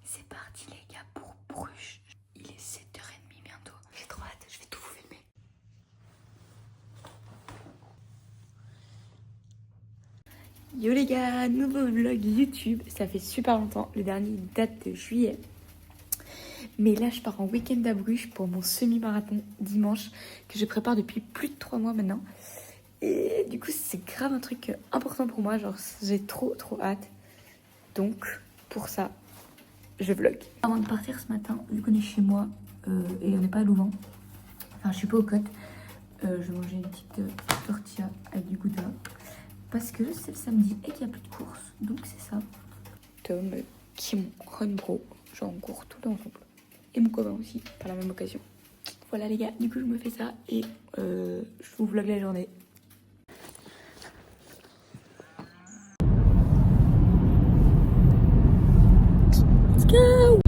C'est parti les gars pour Bruges. Il est 7h30 bientôt. J'ai trop hâte, je vais tout vous filmer. Yo les gars, nouveau vlog YouTube. Ça fait super longtemps, le dernier date de juillet. Mais là je pars en week-end à Bruges pour mon semi-marathon dimanche que je prépare depuis plus de 3 mois maintenant. Et du coup c'est grave un truc important pour moi, genre j'ai trop hâte. Donc pour ça, je vlog. Avant de partir ce matin, vu qu'on est chez moi et on n'est pas à Louvain, enfin je suis pas aux côtes, je vais manger une petite tortilla avec du gouda. Parce que c'est le samedi et qu'il n'y a plus de courses, donc c'est ça. Tom, qui est mon run bro, genre on court tout le temps ensemble. Et mon copain aussi, par la même occasion. Voilà les gars, du coup je me fais ça et je vous vlog la journée. Let's go!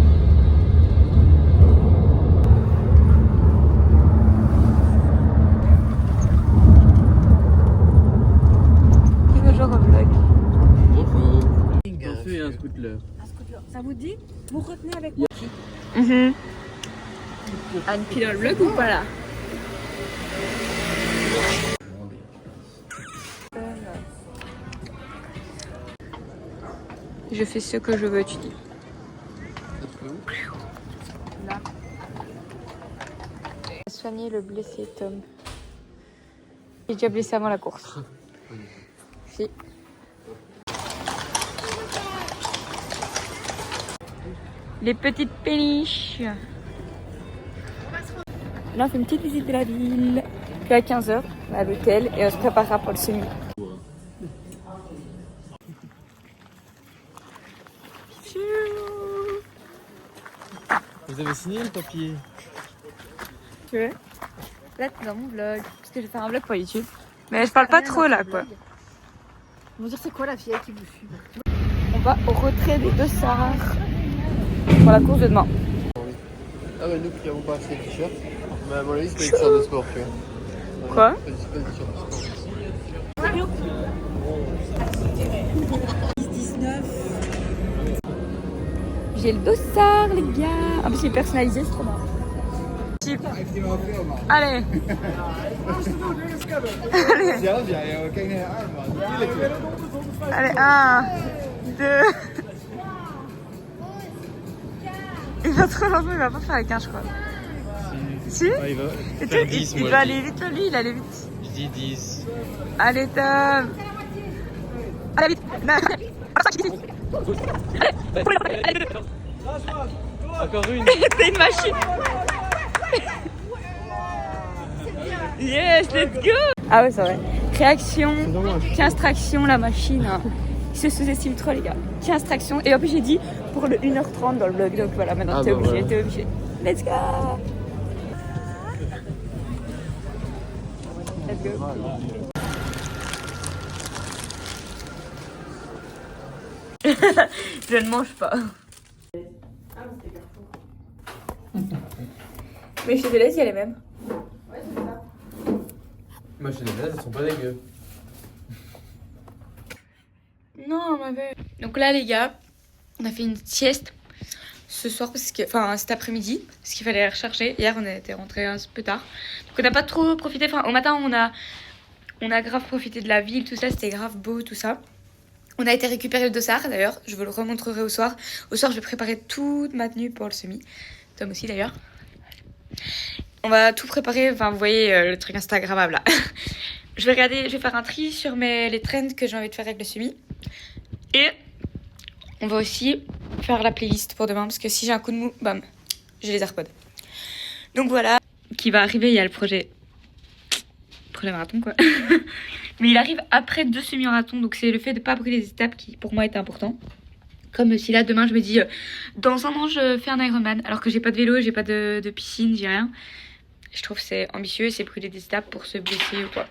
Un scooter. Ça vous dit? Vous retenez avec moi. Anne pile dans le vlog ou pas là? Je fais ce que je veux, tu dis. Là. Soigner le blessé Tom. J'ai déjà blessé avant la course. Si. Les petites péniches. Là on fait une petite visite de la ville. Puis à 15h, on est à l'hôtel et on se préparera pour le semi. Vous avez signé le papier? Tu veux? Là t'es dans mon vlog. Parce que je vais faire un vlog pour YouTube. Mais je parle pas trop là quoi. Ils vont dire c'est quoi la vieille qui vous suit? On va au retrait des dossards pour la course de demain. Ah bah nous qui n'avons pas acheté de t-shirt. Mais à mon avis c'est pas des t-shirts de sport, tu vois. Quoi? C'est pas des t-shirts de sport. 19. J'ai le dossard les gars. En plus il est personnalisé, c'est trop marrant. Allez. Allez, 1, 2. Il va trop lentement, il va pas faire les 15 je crois. Si? Ouais, il va Et faire tu, 10 il moi. va aller vite, lui, il allait vite. Je dis 10. Allez Tom. Allez vite. Encore une. T'es une machine. Yes, let's go. Ah ouais, c'est vrai. Réaction, C'est dommage. 15 tractions, la machine. Il se sous-estime trop, les gars. 15 tractions. Et en plus, j'ai dit pour le 1h30 dans le vlog. Donc voilà, maintenant Ah t'es bah obligé, voilà. t'es obligé. Let's go. Let's go. Je ne mange pas. Mais chez Deleuze, il y a les mêmes. Moi chez les Belges, elles sont pas dégueu. Non, ma belle. Donc là, les gars, on a fait une sieste ce soir, enfin cet après-midi, parce qu'il fallait recharger. Hier, on était rentrés un peu tard. Donc on n'a pas trop profité. Enfin, au matin, on a grave profité de la ville, tout ça. C'était grave beau, tout ça. On a été récupérer le dossard, d'ailleurs. Je vous le remontrerai au soir. Au soir, je vais préparer toute ma tenue pour le semi. Tom aussi, d'ailleurs. On va tout préparer. Enfin, vous voyez le truc instagrammable, là. Je vais faire un tri sur les trends que j'ai envie de faire avec le semi. Et on va aussi faire la playlist pour demain. Parce que si j'ai un coup de mou, bam, j'ai les AirPods. Donc voilà. Qui va arriver, il y a le projet marathon, quoi. Mais il arrive après 2 semi-marathons. Donc c'est le fait de ne pas brûler les étapes qui, pour moi, est important. Comme si là, demain, je me dis, dans un an, je fais un Ironman. Alors que j'ai pas de vélo, j'ai pas de piscine, j'ai rien. Je trouve que c'est ambitieux et c'est brûler des étapes pour se blesser ou quoi.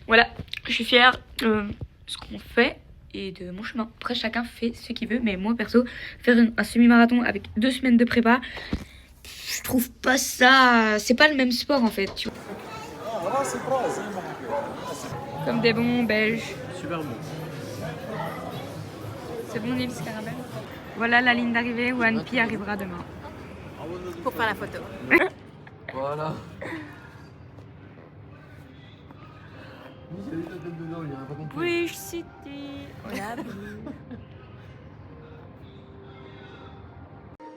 Voilà, je suis fière de ce qu'on fait et de mon chemin. Après, chacun fait ce qu'il veut. Mais moi, perso, faire un semi-marathon avec 2 semaines de prépa, je trouve pas ça... C'est pas le même sport, en fait, tu vois. Comme des bons belges. Super bon. C'est bon, Nils Caramel? Voilà la ligne d'arrivée où Anne-Pi arrivera demain. Pour faire la photo. Voilà. Oui, j'ai eu la tête dedans, il a pas compris. Bridge City. Voilà.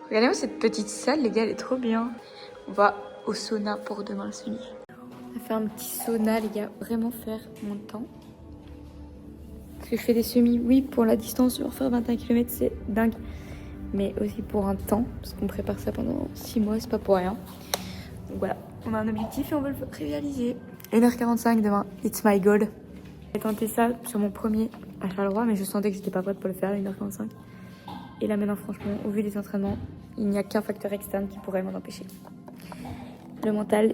Regardez-moi cette petite salle, les gars, elle est trop bien. On va au sauna pour demain le semi. On va faire un petit sauna, les gars, vraiment faire mon temps. Parce que je fais des semis, oui, pour la distance, genre faire 21 km, c'est dingue. Mais aussi pour un temps, parce qu'on prépare ça pendant 6 mois, c'est pas pour rien. Donc voilà, on a un objectif et on veut le réaliser. 1h45 demain, it's my goal. J'ai tenté ça sur mon premier à Charleroi, mais je sentais que j'étais pas prête pour le faire à 1h45. Et là maintenant, franchement, au vu des entraînements, il n'y a qu'un facteur externe qui pourrait m'en empêcher. Le mental,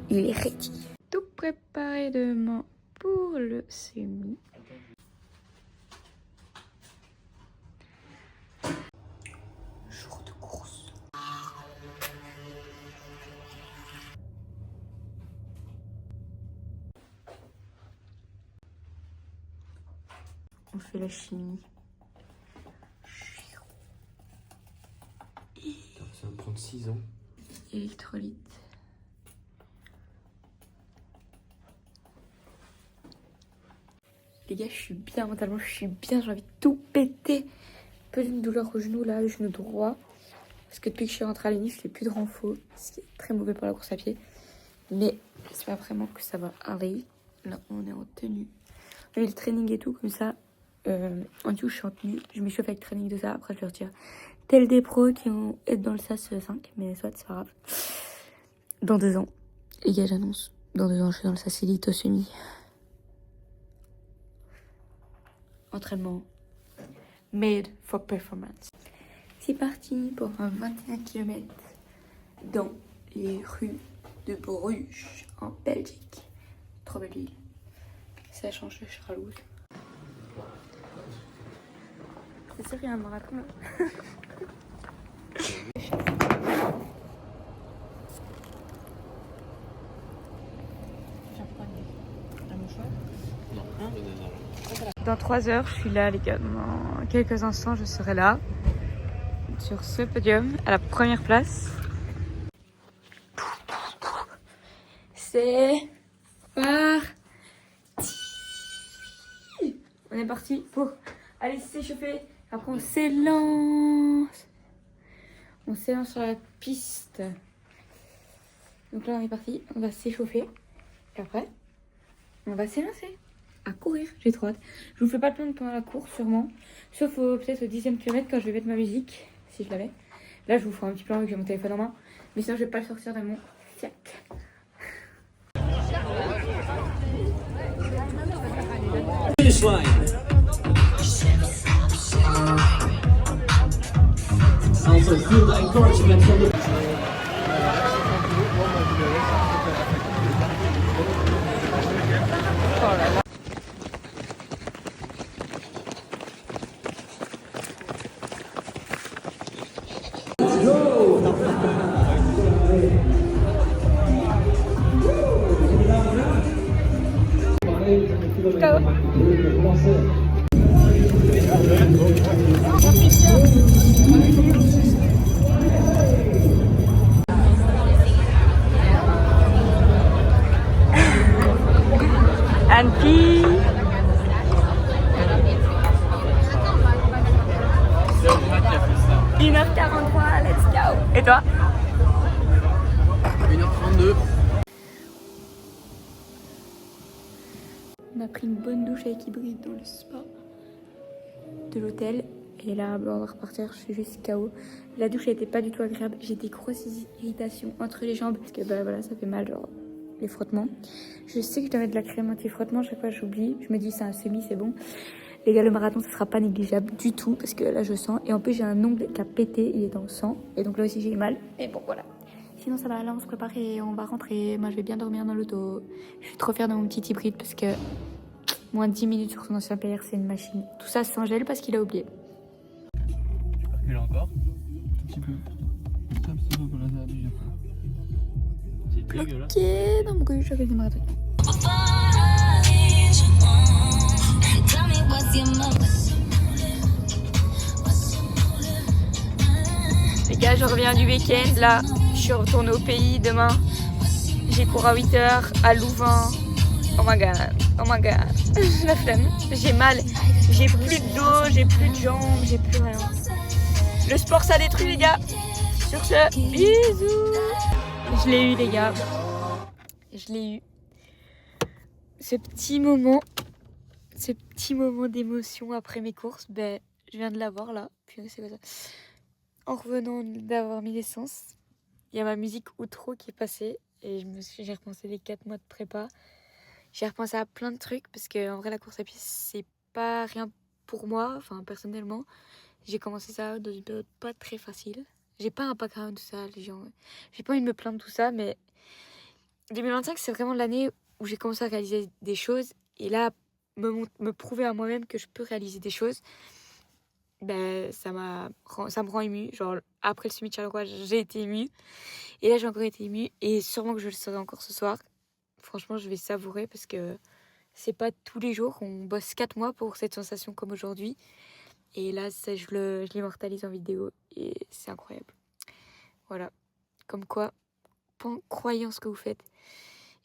il est ready. Tout préparé demain pour le semi. Jour de course. On fait la chimie. Ça va me prendre 6 ans. Électrolyte. Les gars, je suis bien mentalement, je suis bien, j'ai envie de tout péter. Un peu d'une douleur au genou là, le genou droit. Parce que depuis que je suis rentrée à l'UNI, je fais plus de renfort, ce qui est très mauvais pour la course à pied. Mais j'espère vraiment que ça va aller. Là, on est en tenue. On a eu le training et tout, comme ça. En dessous, je suis en tenue. Je m'échauffe avec le training de ça. Après, je leur tire tel des pros qui vont être dans le SAS 5. Mais soit, c'est pas grave. Dans 2 ans. Les gars, j'annonce. Dans 2 ans, je suis dans le SAS Elite au semi. Entraînement made for performance. C'est parti pour un 21 km dans les rues de Bruges en Belgique. Trop belle ville. Ça change de Charlouse. C'est sûr, il y a un marathon là. Dans 3 heures, je suis là, les gars. Dans quelques instants, je serai là, sur ce podium, à la première place. C'est parti. On est parti pour aller s'échauffer. Après, on s'élance. On s'élance sur la piste. Donc là, on est parti. On va s'échauffer. Et après, on va s'élancer. À courir, j'ai trop hâte. Je vous fais pas de plan pendant la course sûrement, sauf peut-être au 10e kilomètre quand je vais mettre ma musique, si je l'avais. Là je vous ferai un petit plan avec mon téléphone en main, mais sinon je vais pas le sortir de mon sac. Anne-Pi. C'est 1h43, let's go. Et toi? 1h32. On a pris une bonne douche avec hybride dans le spa de l'hôtel. Et là, on va repartir, je suis juste KO. La douche n'était pas du tout agréable. J'ai des grosses irritations entre les jambes. Parce que bah voilà, ça fait mal, genre les frottements. Je sais que je dois mettre de la crème anti-frottement. Chaque fois, j'oublie. Je me dis, c'est un semi, c'est bon. Les gars, le marathon, ça sera pas négligeable du tout. Parce que là, je sens. Et en plus, j'ai un ongle qui a pété. Il est dans le sang. Et donc là aussi, j'ai eu mal. Et bon, voilà. Sinon, ça va. Là, on se prépare et on va rentrer. Moi, je vais bien dormir dans l'auto. Je suis trop fière de mon petit hybride parce que moins de 10 minutes sur son ancien PR, c'est une machine. Tout ça sans gel parce qu'il a oublié. Et là encore. Un petit peu. C'est dégueulasse. Ok, dans Bruges, je vais le marathon. gars, je reviens du week-end. Là, je suis retournée au pays demain. J'ai cours à 8h à Louvain. Oh my god, oh my god. La flemme. J'ai mal. J'ai plus de dos, j'ai plus de jambes, j'ai plus rien. Le sport, ça détruit, les gars. Sur ce, bisous. Je l'ai eu, les gars. Je l'ai eu. Ce petit moment d'émotion après mes courses, ben, je viens de l'avoir là. Puis c'est quoi ça? En revenant d'avoir mis l'essence, il y a ma musique outro qui est passée et j'ai repensé les 4 mois de prépa. J'ai repensé à plein de trucs parce que en vrai la course à pied c'est pas rien pour moi, enfin personnellement. J'ai commencé ça dans une période pas très facile. J'ai pas un background tout ça, les gens. J'ai pas envie de me plaindre tout ça, mais 2025 c'est vraiment l'année où j'ai commencé à réaliser des choses et là me prouver à moi-même que je peux réaliser des choses. Ben, ça me rend émue. Genre, après le semi de Charleroi, j'ai été émue. Et là, j'ai encore été émue. Et sûrement que je le serai encore ce soir. Franchement, je vais savourer parce que c'est pas tous les jours. On bosse 4 mois pour cette sensation comme aujourd'hui. Et là, ça, je l'immortalise en vidéo. Et c'est incroyable. Voilà. Comme quoi, croyez en ce que vous faites.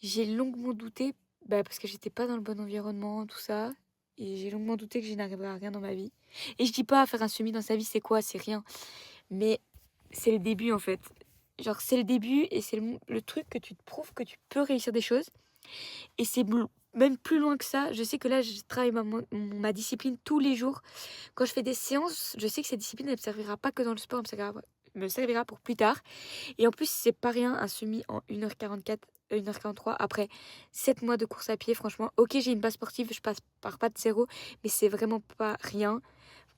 J'ai longuement douté, parce que j'étais pas dans le bon environnement, tout ça. Et j'ai longuement douté que je n'arriverais à rien dans ma vie. Et je dis pas faire un semi dans sa vie, c'est quoi? C'est rien. Mais c'est le début, en fait. Genre, c'est le début et c'est le truc que tu te prouves que tu peux réussir des choses. Et c'est même plus loin que ça. Je sais que là, je travaille ma discipline tous les jours. Quand je fais des séances, je sais que cette discipline, elle me servira pas que dans le sport, elle me servira pour plus tard. Et en plus, c'est pas rien, un semi en 1h44, 1h43, après 7 mois de course à pied, franchement. Ok, j'ai une base sportive, je pars pas de zéro, mais c'est vraiment pas rien.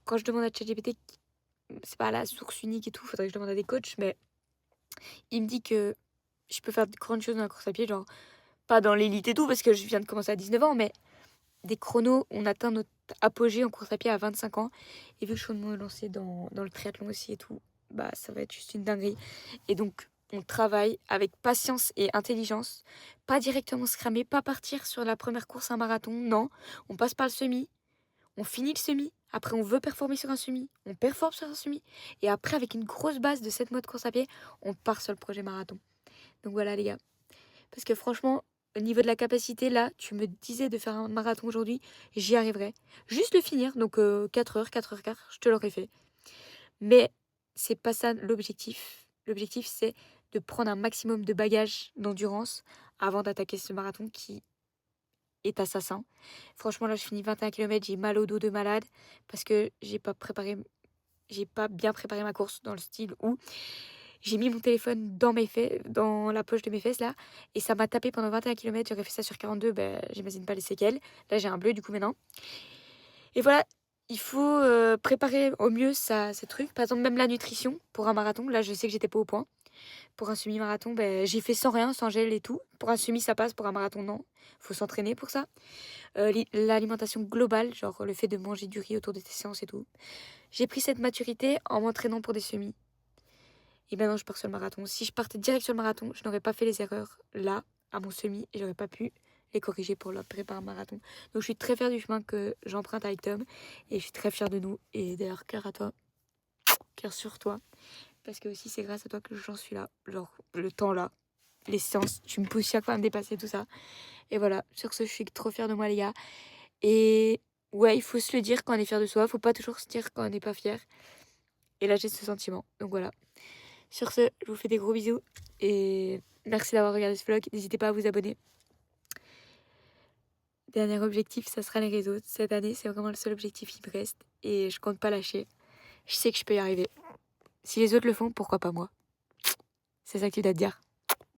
Quand je demande à ChatGPT, c'est pas la source unique et tout, faudrait que je demande à des coachs, mais il me dit que je peux faire de grandes choses dans la course à pied, genre pas dans l'élite et tout, parce que je viens de commencer à 19 ans, mais des chronos, on atteint notre apogée en course à pied à 25 ans. Et vu que je suis en train de me lancer dans le triathlon aussi et tout, bah ça va être juste une dinguerie. Et donc, on travaille avec patience et intelligence, pas directement se cramer, pas partir sur la première course un marathon, non. On passe par le semi, on finit le semi, après on veut performer sur un semi, on performe sur un semi, et après avec une grosse base de 7 mois de course à pied, on part sur le projet marathon. Donc voilà les gars, parce que franchement, au niveau de la capacité, là, tu me disais de faire un marathon aujourd'hui, j'y arriverais. Juste le finir, donc 4h, 4h15, je te l'aurais fait. Mais c'est pas ça l'objectif. L'objectif, c'est de prendre un maximum de bagages d'endurance avant d'attaquer ce marathon qui est assassin. Franchement, là, je finis 21 km, j'ai mal au dos de malade parce que j'ai pas bien préparé ma course dans le style où j'ai mis mon téléphone dans la poche de mes fesses là, et ça m'a tapé pendant 21 km. J'aurais fait ça sur 42, j'imagine pas les séquelles. Là, j'ai un bleu du coup maintenant. Et voilà, il faut préparer au mieux ces trucs. Par exemple, même la nutrition pour un marathon. Là, je sais que j'étais pas au point. Pour un semi-marathon, j'ai fait sans rien, sans gel et tout. Pour un semi, ça passe. Pour un marathon, non. Faut s'entraîner pour ça. L'alimentation globale, genre le fait de manger du riz autour de tes séances et tout. J'ai pris cette maturité en m'entraînant pour des semis. Et maintenant, je pars sur le marathon. Si je partais direct sur le marathon, je n'aurais pas fait les erreurs là, à mon semi, et j'aurais pas pu les corriger pour le préparer un marathon. Donc, je suis très fière du chemin que j'emprunte avec Tom, et je suis très fière de nous. Et d'ailleurs, cœur à toi, cœur sur toi, parce que aussi, c'est grâce à toi que j'en suis là. Genre, le temps là, les séances, tu me pousses chaque fois à me dépasser, tout ça. Et voilà, sur ce, je suis trop fière de moi, les gars. Et ouais, il faut se le dire quand on est fier de soi, faut pas toujours se dire quand on n'est pas fier. Et là, j'ai ce sentiment. Donc voilà. Sur ce, je vous fais des gros bisous et merci d'avoir regardé ce vlog. N'hésitez pas à vous abonner. Dernier objectif, ça sera les réseaux. Cette année, c'est vraiment le seul objectif qui me reste et je compte pas lâcher. Je sais que je peux y arriver. Si les autres le font, pourquoi pas moi? C'est ça que tu dois te dire.